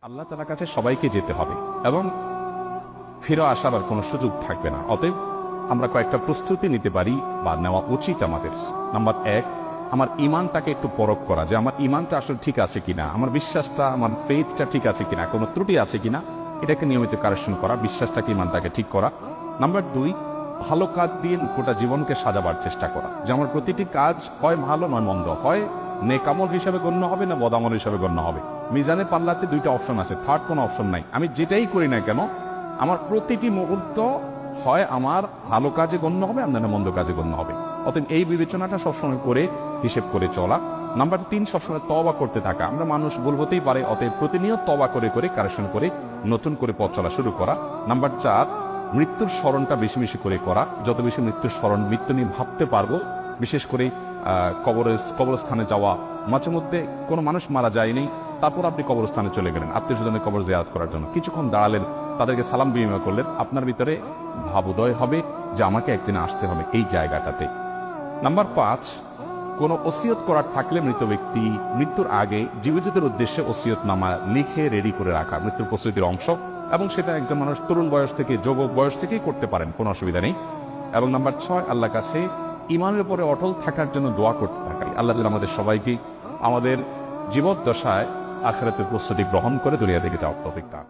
আল্লাহ তাআলার কাছে সবাইকে যেতে হবে এবং ফিরে আসার আর কোনো সুযোগ থাকবে না। অতএব আমরা কয়েকটা প্রস্তুতি নিতে পারি বা নেওয়া উচিত আমাদের। নাম্বার 1, আমার ইমানটাকে একটু পরখ করা, যে আমার ইমানটা আসলে ঠিক আছে কিনা, আমার বিশ্বাসটা, আমার ফেথটা ঠিক আছে কিনা, কোনো ত্রুটি আছে কিনা, এটাকে নিয়মিত কারেকশন করা, বিশ্বাসটাকে, ইমানটাকে ঠিক করা। নাম্বার 2, ভালো কাজ দিয়ে গোটা জীবনকে সাজাবার চেষ্টা করা, যে আমার প্রতিটি কাজ হয় ভালো নয় মন্দ, হয় নেকামল হিসাবে গণ্য হবে না বদামল হিসাবে গণ্য হবে। মিজানের পাল্লাতে দুইটা অপশন আছে, থার্ড কোনো অপশন নাই। আমি যেটাই করি না কেন আমার প্রতিটি মুহূর্ত হয় আমার ভালো কাজে গণ্য হবে, আপনার মন্দ কাজে গণ্য হবে। অতএব এই বিবেচনাটা সবসময় করে হিসেব করে চলা। নাম্বার 3, সবসময় তওবা করতে থাকা। আমরা মানুষ ভুল হতেই পারে, অতএব প্রতিনিয়ত তওবা করে করে কারেকশন করে নতুন করে পথ চলা শুরু করা। নাম্বার 4, মৃত্যুর স্মরণটা বেশি বেশি করে করা। যত বেশি মৃত্যুর স্মরণ, মৃত্যু নিয়ে ভাবতে পারবো, বিশেষ করে কবরস্থানে যাওয়া। মাঝে মধ্যে কোনো মানুষ মারা যায়নি, তারপর আপনি কবরস্থানে চলে গেলেন আত্মীয় স্বজনের কবর জিয়ারত করার জন্য, কিছুক্ষণ দাঁড়ালেন, তাদেরকে সালাম বিনিময় করলেন, আপনার ভিতরে ভাবোদয় হবে যে আমাকে একদিন আসতে হবে এই জায়গাটাতে। নাম্বার 5, কোনো ওসিয়ত করার থাকলে মৃত ব্যক্তি মৃত্যুর আগে জীবিতদের উদ্দেশ্যে ওসিয়তনামা লিখে রেডি করে রাখা, মৃত্যুর প্রস্তুতির অংশ। এবং সেটা একজন মানুষ তরুণ বয়স থেকে যুবক বয়স থেকেই করতে পারেন, কোনো অসুবিধা নেই। এবং নাম্বার 6, আল্লাহর কাছে ইমানের উপরে অটল থাকার জন্য দোয়া করতে থাকাই। আল্লাহ আমাদের সবাইকে আমাদের জীবদ্দশায় আখিরাতের প্রস্তুতি গ্রহণ করে দুনিয়া থেকে যাওয়ার তৌফিক দান।